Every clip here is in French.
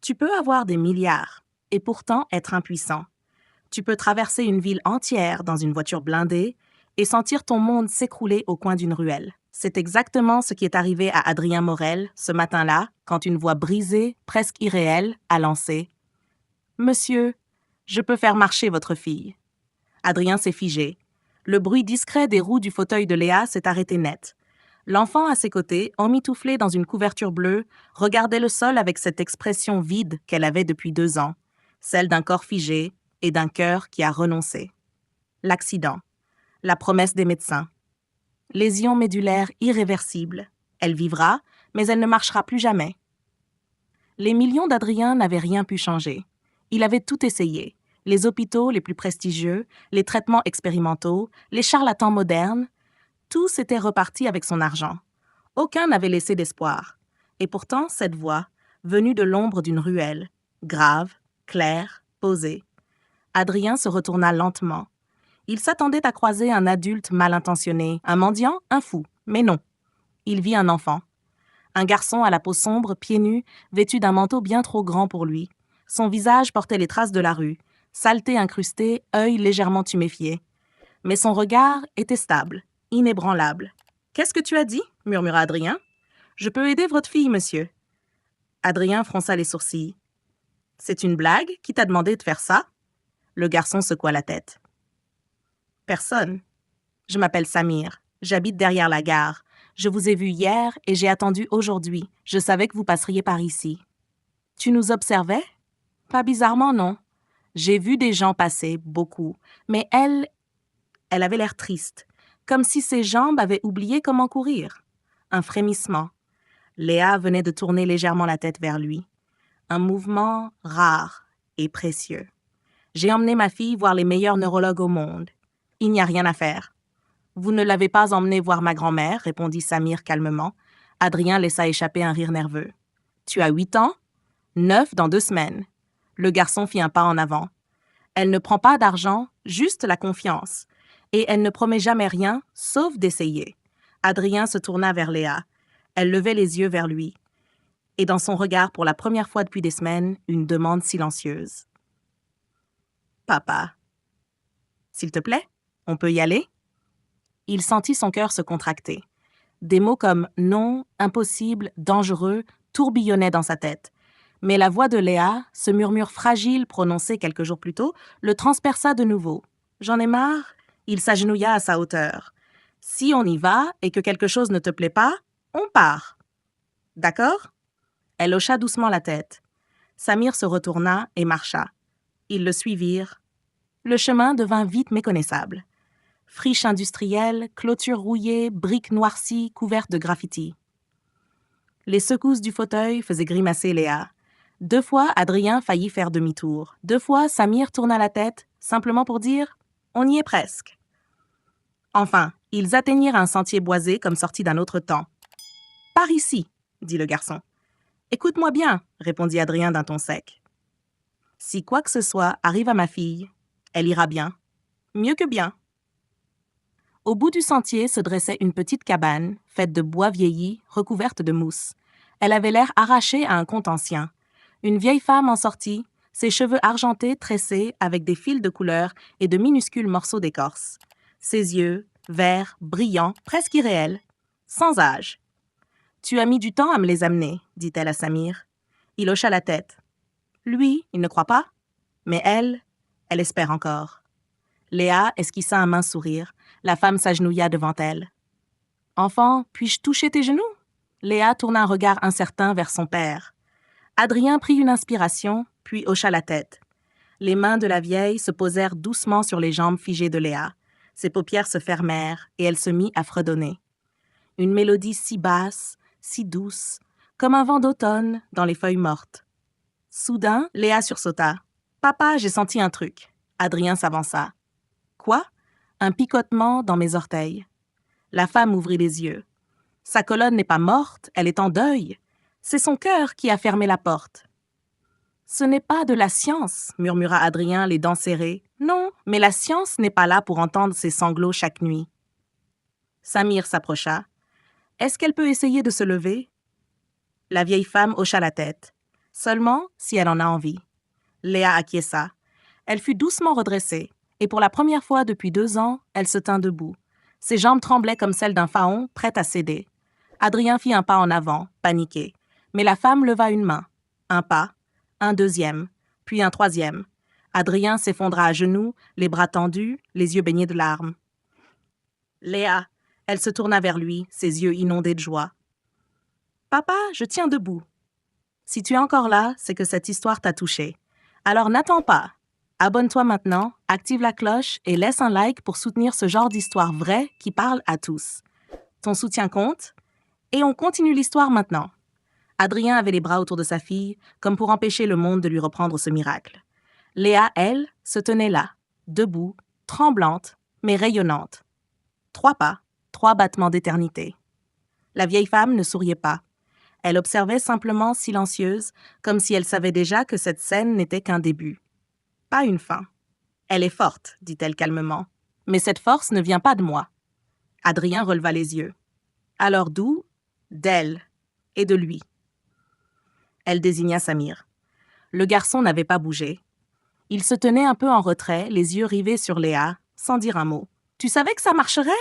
Tu peux avoir des milliards et pourtant être impuissant. Tu peux traverser une ville entière dans une voiture blindée et sentir ton monde s'écrouler au coin d'une ruelle. C'est exactement ce qui est arrivé à Adrien Morel ce matin-là, quand une voix brisée, presque irréelle, a lancé « Monsieur, je peux faire marcher votre fille. » Adrien s'est figé. Le bruit discret des roues du fauteuil de Léa s'est arrêté net. L'enfant à ses côtés, emmitouflé dans une couverture bleue, regardait le sol avec cette expression vide qu'elle avait depuis 2 ans, celle d'un corps figé et d'un cœur qui a renoncé. L'accident. La promesse des médecins. Lésion médulaire irréversible. Elle vivra, mais elle ne marchera plus jamais. Les millions d'Adrien n'avaient rien pu changer. Il avait tout essayé. Les hôpitaux les plus prestigieux, les traitements expérimentaux, les charlatans modernes. Tout s'était reparti avec son argent. Aucun n'avait laissé d'espoir. Et pourtant, cette voix, venue de l'ombre d'une ruelle, grave, claire, posée. Adrien se retourna lentement. Il s'attendait à croiser un adulte mal intentionné, un mendiant, un fou. Mais non. Il vit un enfant. Un garçon à la peau sombre, pieds nus, vêtu d'un manteau bien trop grand pour lui. Son visage portait les traces de la rue, saleté incrustée, œil légèrement tuméfié. Mais son regard était stable, inébranlable. « Qu'est-ce que tu as dit ?» murmura Adrien. « Je peux aider votre fille, monsieur. » Adrien fronça les sourcils. « C'est une blague? Qui t'a demandé de faire ça ?» Le garçon secoua la tête. « Personne. Je m'appelle Samir. J'habite derrière la gare. Je vous ai vu hier et j'ai attendu aujourd'hui. Je savais que vous passeriez par ici. »« Tu nous observais? » ?»« Pas bizarrement, non. J'ai vu des gens passer, beaucoup. Mais elle avait l'air triste, comme si ses jambes avaient oublié comment courir. Un frémissement. Léa venait de tourner légèrement la tête vers lui. Un mouvement rare et précieux. « J'ai emmené ma fille voir les meilleurs neurologues au monde. Il n'y a rien à faire. »« Vous ne l'avez pas emmenée voir ma grand-mère, » répondit Samir calmement. Adrien laissa échapper un rire nerveux. « Tu as 8 ans? 9 dans 2 semaines. » Le garçon fit un pas en avant. « Elle ne prend pas d'argent, juste la confiance. Et elle ne promet jamais rien, sauf d'essayer. » Adrien se tourna vers Léa. Elle levait les yeux vers lui. Et dans son regard, pour la première fois depuis des semaines, une demande silencieuse. « Papa, s'il te plaît, on peut y aller ?» Il sentit son cœur se contracter. Des mots comme « non »,« impossible »,« dangereux » tourbillonnaient dans sa tête. Mais la voix de Léa, ce murmure fragile prononcé quelques jours plus tôt, le transperça de nouveau. « J'en ai marre ?» Il s'agenouilla à sa hauteur. « Si on y va et que quelque chose ne te plaît pas, on part. D'accord ?» Elle hocha doucement la tête. Samir se retourna et marcha. Ils le suivirent. Le chemin devint vite méconnaissable. Friche industrielle, clôture rouillée, briques noircies, couvertes de graffitis. Les secousses du fauteuil faisaient grimacer Léa. 2 fois, Adrien faillit faire demi-tour. 2 fois, Samir tourna la tête, simplement pour dire « on y est presque ». Enfin, ils atteignirent un sentier boisé comme sorti d'un autre temps. « Par ici », dit le garçon. « Écoute-moi bien », répondit Adrien d'un ton sec. « Si quoi que ce soit arrive à ma fille, elle ira bien. Mieux que bien. » Au bout du sentier se dressait une petite cabane, faite de bois vieilli, recouverte de mousse. Elle avait l'air arrachée à un conte ancien. Une vieille femme en sortit, ses cheveux argentés tressés avec des fils de couleur et de minuscules morceaux d'écorce. Ses yeux, verts, brillants, presque irréels, sans âge. « Tu as mis du temps à me les amener, » dit-elle à Samir. Il hocha la tête. Lui, il ne croit pas. Mais elle espère encore. Léa esquissa un mince sourire. La femme s'agenouilla devant elle. « Enfant, puis-je toucher tes genoux ?» Léa tourna un regard incertain vers son père. Adrien prit une inspiration, puis hocha la tête. Les mains de la vieille se posèrent doucement sur les jambes figées de Léa. Ses paupières se fermèrent et elle se mit à fredonner. Une mélodie si basse, si douce, comme un vent d'automne dans les feuilles mortes. Soudain, Léa sursauta. « Papa, j'ai senti un truc. » Adrien s'avança. « Quoi ?» Un picotement dans mes orteils. La femme ouvrit les yeux. Sa colonne n'est pas morte, elle est en deuil. C'est son cœur qui a fermé la porte. « Ce n'est pas de la science, » murmura Adrien, les dents serrées. « Non, mais la science n'est pas là pour entendre ses sanglots chaque nuit. » Samir s'approcha. « Est-ce qu'elle peut essayer de se lever ?» La vieille femme hocha la tête. Seulement si elle en a envie. Léa acquiesça. Elle fut doucement redressée, et pour la première fois depuis 2 ans, elle se tint debout. Ses jambes tremblaient comme celles d'un faon, prête à céder. Adrien fit un pas en avant, paniqué. Mais la femme leva une main. Un pas, un deuxième, puis un troisième. Adrien s'effondra à genoux, les bras tendus, les yeux baignés de larmes. Léa, elle se tourna vers lui, ses yeux inondés de joie. Papa, je tiens debout. Si tu es encore là, c'est que cette histoire t'a touché. Alors n'attends pas. Abonne-toi maintenant, active la cloche et laisse un like pour soutenir ce genre d'histoire vraie qui parle à tous. Ton soutien compte et on continue l'histoire maintenant. Adrien avait les bras autour de sa fille, comme pour empêcher le monde de lui reprendre ce miracle. Léa, elle, se tenait là, debout, tremblante, mais rayonnante. 3 pas, 3 battements d'éternité. La vieille femme ne souriait pas. Elle observait simplement silencieuse, comme si elle savait déjà que cette scène n'était qu'un début. Pas une fin. Elle est forte, dit-elle calmement. Mais cette force ne vient pas de moi. Adrien releva les yeux. Alors d'où? D'elle et de lui. Elle désigna Samir. Le garçon n'avait pas bougé. Il se tenait un peu en retrait, les yeux rivés sur Léa, sans dire un mot. « Tu savais que ça marcherait ?»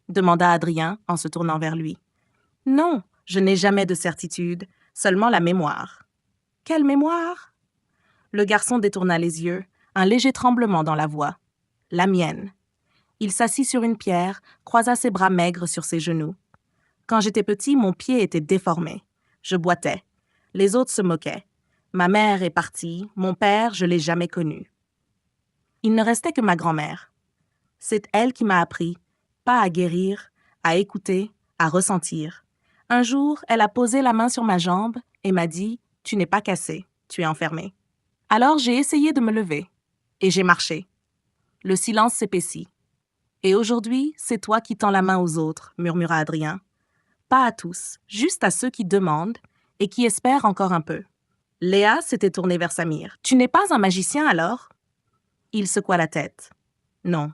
demanda Adrien en se tournant vers lui. « Non, je n'ai jamais de certitude, seulement la mémoire. »« Quelle mémoire ?» Le garçon détourna les yeux, un léger tremblement dans la voix. « La mienne. » Il s'assit sur une pierre, croisa ses bras maigres sur ses genoux. « Quand j'étais petit, mon pied était déformé. Je boitais. Les autres se moquaient. Ma mère est partie, mon père, je ne l'ai jamais connu. Il ne restait que ma grand-mère. C'est elle qui m'a appris, pas à guérir, à écouter, à ressentir. Un jour, elle a posé la main sur ma jambe et m'a dit « Tu n'es pas cassé, tu es enfermé. » Alors j'ai essayé de me lever et j'ai marché. Le silence s'épaissit. « Et aujourd'hui, c'est toi qui tends la main aux autres, » murmura Adrien. « Pas à tous, juste à ceux qui demandent et qui espèrent encore un peu. » Léa s'était tournée vers Samir. « Tu n'es pas un magicien alors ?» Il secoua la tête. « Non.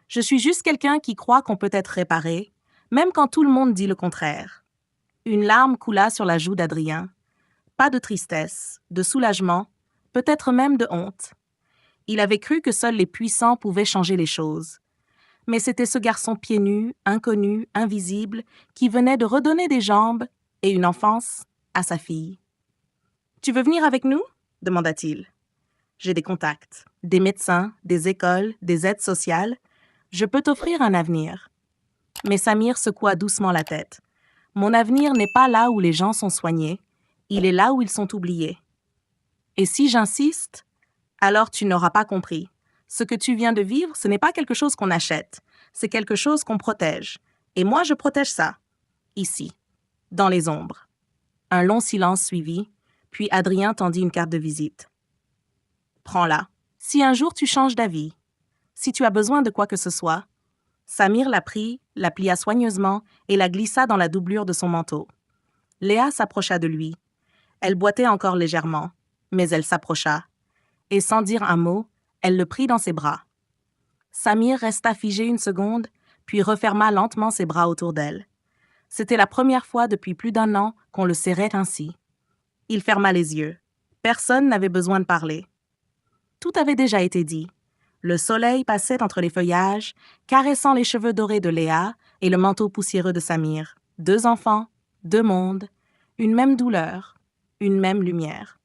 Je suis juste quelqu'un qui croit qu'on peut être réparé, même quand tout le monde dit le contraire. » Une larme coula sur la joue d'Adrien. Pas de tristesse, de soulagement, peut-être même de honte. Il avait cru que seuls les puissants pouvaient changer les choses. Mais c'était ce garçon pieds nus, inconnu, invisible, qui venait de redonner des jambes et une enfance à sa fille. « Tu veux venir avec nous ?» demanda-t-il. « J'ai des contacts, des médecins, des écoles, des aides sociales. Je peux t'offrir un avenir. » Mais Samir secoua doucement la tête. « Mon avenir n'est pas là où les gens sont soignés. Il est là où ils sont oubliés. Et si j'insiste, alors tu n'auras pas compris. Ce que tu viens de vivre, ce n'est pas quelque chose qu'on achète. C'est quelque chose qu'on protège. Et moi, je protège ça. Ici, dans les ombres. » Un long silence suivit, puis Adrien tendit une carte de visite. « Prends-la. Si un jour tu changes d'avis, si tu as besoin de quoi que ce soit. » Samir la prit, la plia soigneusement et la glissa dans la doublure de son manteau. Léa s'approcha de lui. Elle boitait encore légèrement, mais elle s'approcha. Et sans dire un mot, elle le prit dans ses bras. Samir resta figé une seconde, puis referma lentement ses bras autour d'elle. C'était la première fois depuis plus d'1 an qu'on le serrait ainsi. Il ferma les yeux. Personne n'avait besoin de parler. Tout avait déjà été dit. Le soleil passait entre les feuillages, caressant les cheveux dorés de Léa et le manteau poussiéreux de Samir. 2 enfants, 2 mondes, une même douleur, une même lumière.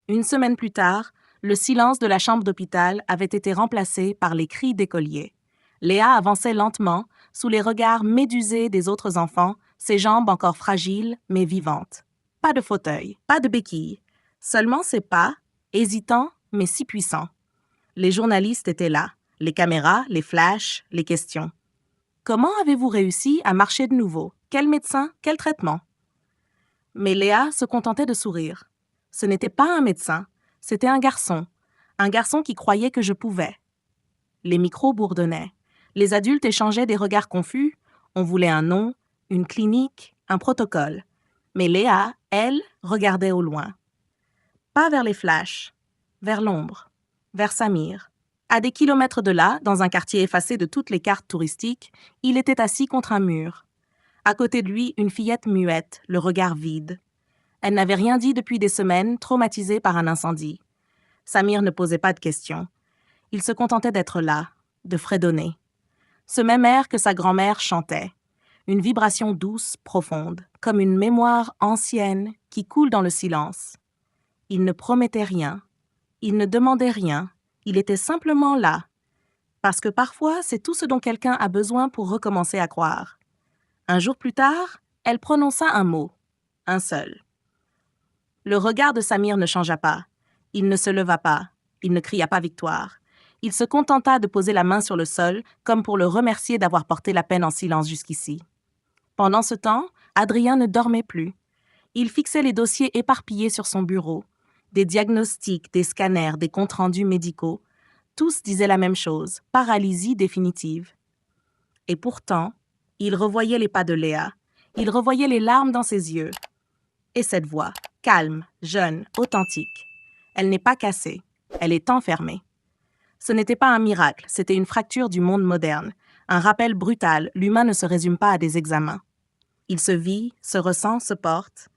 Une semaine plus tard, le silence de la chambre d'hôpital avait été remplacé par les cris d'écoliers. Léa avançait lentement, sous les regards médusés des autres enfants, ses jambes encore fragiles mais vivantes. Pas de fauteuil, pas de béquille, seulement ses pas, hésitants mais si puissants. Les journalistes étaient là, les caméras, les flashs, les questions. Comment avez-vous réussi à marcher de nouveau? Quel médecin? Quel traitement? Mais Léa se contentait de sourire. Ce n'était pas un médecin, c'était un garçon qui croyait que je pouvais. Les micros bourdonnaient. Les adultes échangeaient des regards confus. On voulait un nom, une clinique, un protocole. Mais Léa, elle, regardait au loin. Pas vers les flashs, vers l'ombre. Vers Samir. À des kilomètres de là, dans un quartier effacé de toutes les cartes touristiques, il était assis contre un mur. À côté de lui, une fillette muette, le regard vide. Elle n'avait rien dit depuis des semaines, traumatisée par un incendie. Samir ne posait pas de questions. Il se contentait d'être là, de fredonner. Ce même air que sa grand-mère chantait. Une vibration douce, profonde, comme une mémoire ancienne qui coule dans le silence. Il ne promettait rien. Il ne demandait rien. Il était simplement là. Parce que parfois, c'est tout ce dont quelqu'un a besoin pour recommencer à croire. Un jour plus tard, elle prononça un mot. Un seul. Le regard de Samir ne changea pas. Il ne se leva pas. Il ne cria pas victoire. Il se contenta de poser la main sur le sol, comme pour le remercier d'avoir porté la peine en silence jusqu'ici. Pendant ce temps, Adrien ne dormait plus. Il fixait les dossiers éparpillés sur son bureau. Des diagnostics, des scanners, des comptes rendus médicaux. Tous disaient la même chose, paralysie définitive. Et pourtant, il revoyait les pas de Léa. Il revoyait les larmes dans ses yeux. Et cette voix, calme, jeune, authentique. Elle n'est pas cassée. Elle est enfermée. Ce n'était pas un miracle, c'était une fracture du monde moderne. Un rappel brutal, l'humain ne se résume pas à des examens. Il se vit, se ressent, se porte.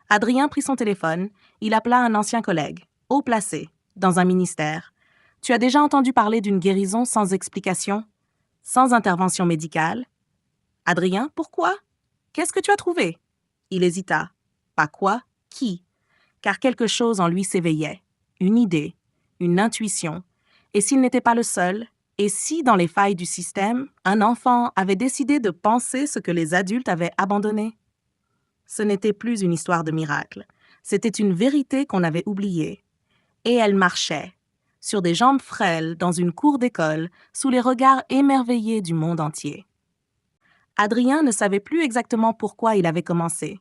Adrien prit son téléphone. Il appela un ancien collègue, haut placé, dans un ministère. « Tu as déjà entendu parler d'une guérison sans explication, sans intervention médicale ?»« Adrien, pourquoi? Qu'est-ce que tu as trouvé ?» Il hésita. Pas quoi, qui? Car quelque chose en lui s'éveillait. Une idée, une intuition. Et s'il n'était pas le seul, et si, dans les failles du système, un enfant avait décidé de penser ce que les adultes avaient abandonné? Ce n'était plus une histoire de miracle. C'était une vérité qu'on avait oubliée. Et elle marchait, sur des jambes frêles, dans une cour d'école, sous les regards émerveillés du monde entier. Adrien ne savait plus exactement pourquoi il avait commencé.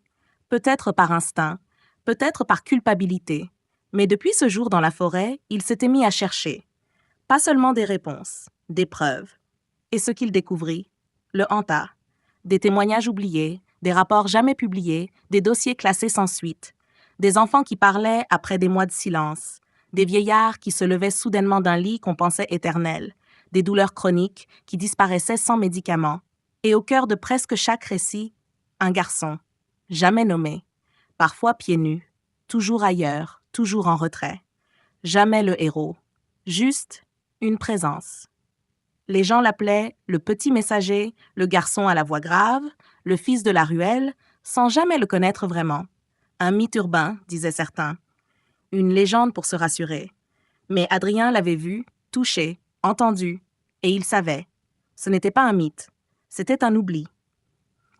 Peut-être par instinct, peut-être par culpabilité. Mais depuis ce jour dans la forêt, il s'était mis à chercher. Pas seulement des réponses, des preuves. Et ce qu'il découvrit le hanta. Des témoignages oubliés, des rapports jamais publiés, des dossiers classés sans suite. Des enfants qui parlaient après des mois de silence. Des vieillards qui se levaient soudainement d'un lit qu'on pensait éternel. Des douleurs chroniques qui disparaissaient sans médicaments. Et au cœur de presque chaque récit, un garçon, jamais nommé, parfois pieds nus, toujours ailleurs, toujours en retrait. Jamais le héros, juste une présence. Les gens l'appelaient le petit messager, le garçon à la voix grave, le fils de la ruelle, sans jamais le connaître vraiment. Un mythe urbain, disaient certains. Une légende pour se rassurer. Mais Adrien l'avait vu, touché, entendu, et il savait. Ce n'était pas un mythe, c'était un oubli.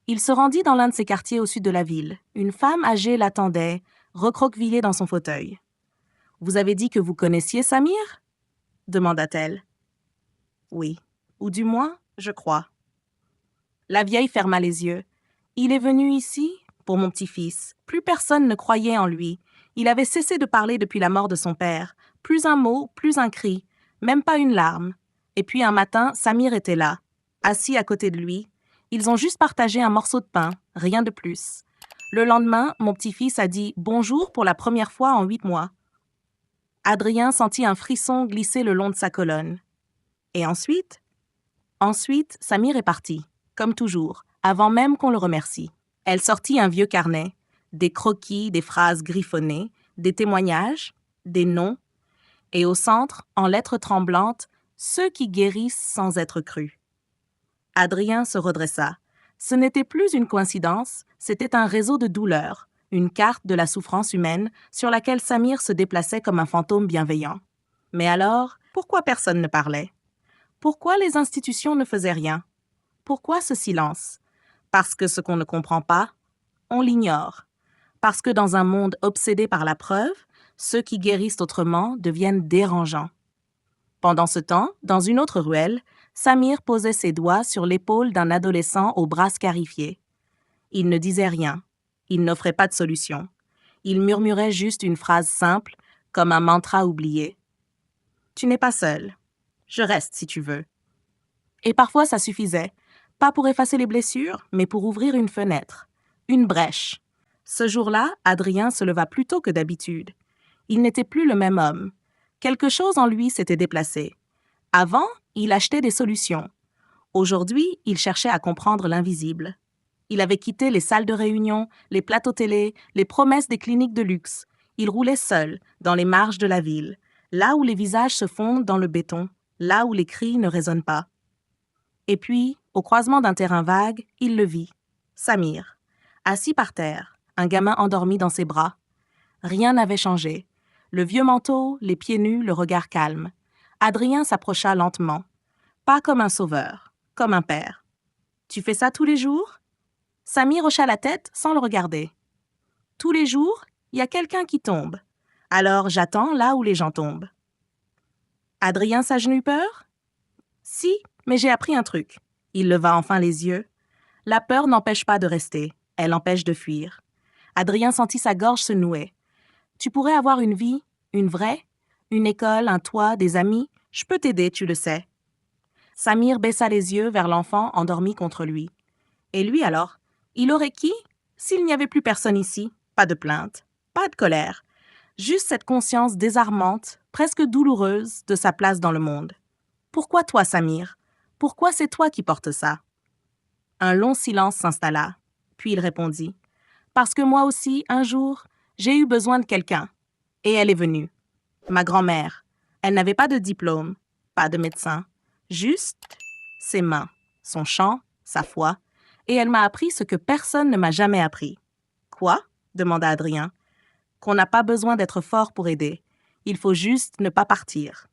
Il se rendit dans l'un de ces quartiers au sud de la ville. Une femme âgée l'attendait, recroquevillée dans son fauteuil. « Vous avez dit que vous connaissiez Samir ?» demanda-t-elle. « Oui, ou du moins, je crois. » La vieille ferma les yeux. « Il est venu ici pour mon petit-fils. Plus personne ne croyait en lui. Il avait cessé de parler depuis la mort de son père. Plus un mot, plus un cri, même pas une larme. Et puis un matin, Samir était là, assis à côté de lui. Ils ont juste partagé un morceau de pain, rien de plus. Le lendemain, mon petit-fils a dit « bonjour » pour la première fois en 8 mois. Adrien sentit un frisson glisser le long de sa colonne. Et ensuite? Ensuite, Samir est parti, comme toujours, avant même qu'on le remercie. Elle sortit un vieux carnet, des croquis, des phrases griffonnées, des témoignages, des noms, et au centre, en lettres tremblantes, ceux qui guérissent sans être crus. Adrien se redressa. Ce n'était plus une coïncidence, c'était un réseau de douleurs, une carte de la souffrance humaine sur laquelle Samir se déplaçait comme un fantôme bienveillant. Mais alors, pourquoi personne ne parlait? Pourquoi les institutions ne faisaient rien? Pourquoi ce silence? Parce que ce qu'on ne comprend pas, on l'ignore. Parce que dans un monde obsédé par la preuve, ceux qui guérissent autrement deviennent dérangeants. Pendant ce temps, dans une autre ruelle, Samir posait ses doigts sur l'épaule d'un adolescent aux bras scarifiés. Il ne disait rien. Il n'offrait pas de solution. Il murmurait juste une phrase simple, comme un mantra oublié. « Tu n'es pas seul. Je reste si tu veux. » Et parfois ça suffisait, pas pour effacer les blessures, mais pour ouvrir une fenêtre, une brèche. Ce jour-là, Adrien se leva plus tôt que d'habitude. Il n'était plus le même homme. Quelque chose en lui s'était déplacé. Avant, il achetait des solutions. Aujourd'hui, il cherchait à comprendre l'invisible. Il avait quitté les salles de réunion, les plateaux télé, les promesses des cliniques de luxe. Il roulait seul, dans les marges de la ville, là où les visages se fondent dans le béton, là où les cris ne résonnent pas. Et puis, au croisement d'un terrain vague, il le vit. Samir, assis par terre, un gamin endormi dans ses bras. Rien n'avait changé. Le vieux manteau, les pieds nus, le regard calme. Adrien s'approcha lentement. Pas comme un sauveur, comme un père. « Tu fais ça tous les jours ?» Samir hocha la tête sans le regarder. « Tous les jours, il y a quelqu'un qui tombe. Alors j'attends là où les gens tombent. » Adrien s'agenouille peur ? Si, mais j'ai appris un truc. Il leva enfin les yeux. La peur n'empêche pas de rester, elle empêche de fuir. Adrien sentit sa gorge se nouer. Tu pourrais avoir une vie, une vraie, une école, un toit, des amis. Je peux t'aider, tu le sais. Samir baissa les yeux vers l'enfant endormi contre lui. Et lui alors? Il aurait qui? S'il n'y avait plus personne ici, pas de plainte, pas de colère. Juste cette conscience désarmante, presque douloureuse, de sa place dans le monde. Pourquoi toi, Samir? Pourquoi c'est toi qui portes ça? Un long silence s'installa, puis il répondit. Parce que moi aussi, un jour, j'ai eu besoin de quelqu'un. Et elle est venue. Ma grand-mère. Elle n'avait pas de diplôme, pas de médecin. Juste ses mains, son chant, sa foi. Et elle m'a appris ce que personne ne m'a jamais appris. Quoi? Demanda Adrien. Qu'on n'a pas besoin d'être fort pour aider. Il faut juste ne pas partir.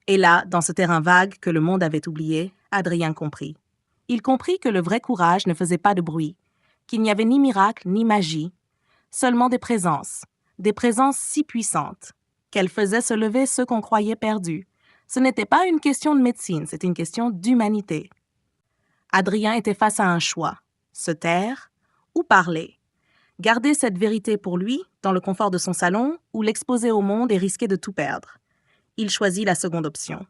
Et là, dans ce terrain vague que le monde avait oublié, Adrien comprit. Il comprit que le vrai courage ne faisait pas de bruit, qu'il n'y avait ni miracle ni magie, seulement des présences si puissantes, qu'elles faisaient se lever ceux qu'on croyait perdus. Ce n'était pas une question de médecine, c'était une question d'humanité. Adrien était face à un choix, se taire ou parler. Garder cette vérité pour lui, dans le confort de son salon, ou l'exposer au monde et risquer de tout perdre. Il choisit la seconde option.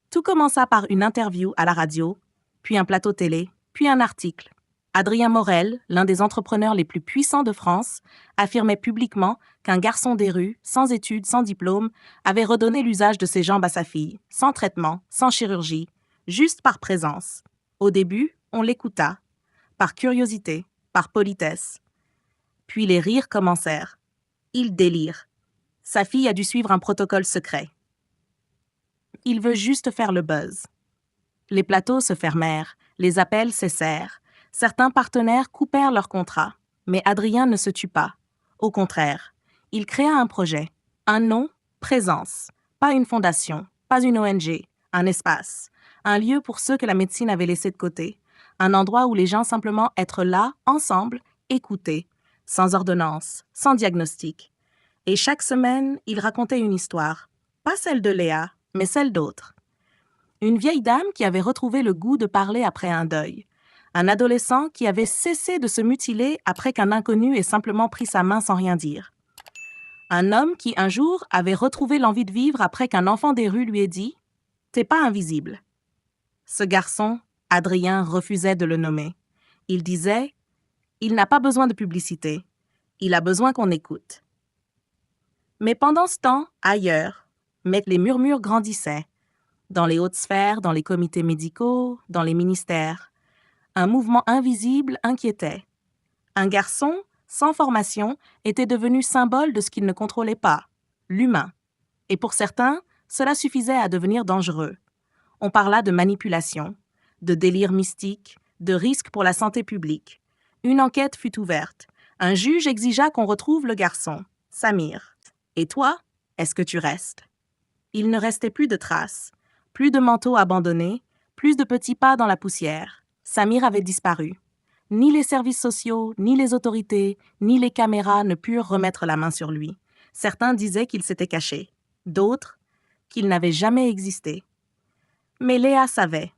Tout commença par une interview à la radio, puis un plateau télé, puis un article. Adrien Morel, l'un des entrepreneurs les plus puissants de France, affirmait publiquement qu'un garçon des rues, sans études, sans diplôme, avait redonné l'usage de ses jambes à sa fille, sans traitement, sans chirurgie, juste par présence. Au début, on l'écouta, par curiosité, par politesse. Puis les rires commencèrent. Il délire. Sa fille a dû suivre un protocole secret. Il veut juste faire le buzz. Les plateaux se fermèrent, les appels cessèrent. Certains partenaires coupèrent leur contrat, mais Adrien ne se tut pas. Au contraire, il créa un projet, un nom, Présence, pas une fondation, pas une ONG, un espace, un lieu pour ceux que la médecine avait laissés de côté, un endroit où les gens simplement être là, ensemble, écouter, sans ordonnance, sans diagnostic. Et chaque semaine, il racontait une histoire, pas celle de Léa, mais celle d'autres. Une vieille dame qui avait retrouvé le goût de parler après un deuil. Un adolescent qui avait cessé de se mutiler après qu'un inconnu ait simplement pris sa main sans rien dire. Un homme qui, un jour, avait retrouvé l'envie de vivre après qu'un enfant des rues lui ait dit « T'es pas invisible ». Ce garçon, Adrien refusait de le nommer. Il disait « Il n'a pas besoin de publicité. Il a besoin qu'on écoute ». Mais pendant ce temps, ailleurs, les murmures grandissaient. Dans les hautes sphères, dans les comités médicaux, dans les ministères. Un mouvement invisible inquiétait. Un garçon, sans formation, était devenu symbole de ce qu'il ne contrôlait pas, l'humain. Et pour certains, cela suffisait à devenir dangereux. On parla de manipulation, de délire mystique, de risque pour la santé publique. Une enquête fut ouverte. Un juge exigea qu'on retrouve le garçon, Samir. Et toi, est-ce que tu restes? Il ne restait plus de traces, plus de manteaux abandonnés, plus de petits pas dans la poussière. Samir avait disparu. Ni les services sociaux, ni les autorités, ni les caméras ne purent remettre la main sur lui. Certains disaient qu'il s'était caché, d'autres qu'il n'avait jamais existé. Mais Léa savait.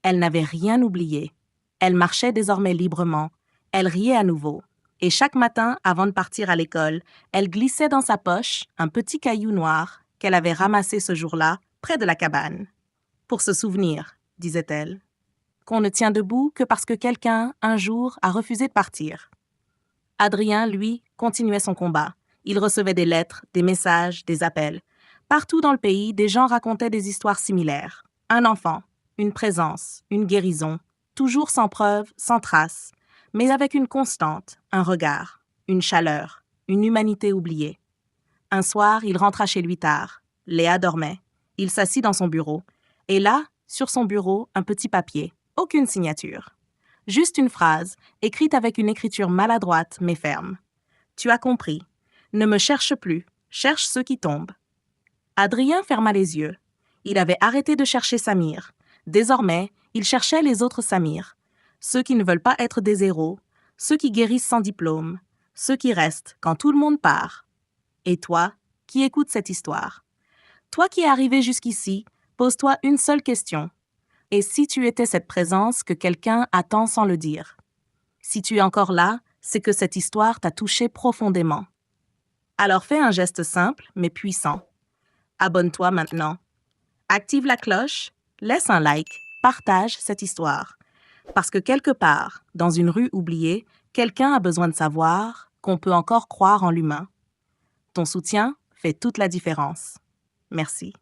Elle n'avait rien oublié. Elle marchait désormais librement. Elle riait à nouveau. Et chaque matin, avant de partir à l'école, elle glissait dans sa poche un petit caillou noir qu'elle avait ramassé ce jour-là, près de la cabane. Pour se souvenir, disait-elle, qu'on ne tient debout que parce que quelqu'un, un jour, a refusé de partir. Adrien, lui, continuait son combat. Il recevait des lettres, des messages, des appels. Partout dans le pays, des gens racontaient des histoires similaires. Un enfant, une présence, une guérison, toujours sans preuve, sans trace. mais avec une constante, un regard, une chaleur, une humanité oubliée. Un soir, il rentra chez lui tard. Léa dormait. Il s'assit dans son bureau. Et là, sur son bureau, un petit papier. Aucune signature. Juste une phrase, écrite avec une écriture maladroite mais ferme. « Tu as compris. Ne me cherche plus. Cherche ceux qui tombent. » Adrien ferma les yeux. Il avait arrêté de chercher Samir. Désormais, il cherchait les autres Samir. Ceux qui ne veulent pas être des héros, ceux qui guérissent sans diplôme, ceux qui restent quand tout le monde part. Et toi, qui écoutes cette histoire? Toi qui es arrivé jusqu'ici, pose-toi une seule question. Et si tu étais cette présence que quelqu'un attend sans le dire? Si tu es encore là, c'est que cette histoire t'a touché profondément. Alors fais un geste simple mais puissant. Abonne-toi maintenant. Active la cloche, laisse un like, partage cette histoire. Parce que quelque part, dans une rue oubliée, quelqu'un a besoin de savoir qu'on peut encore croire en l'humain. Ton soutien fait toute la différence. Merci.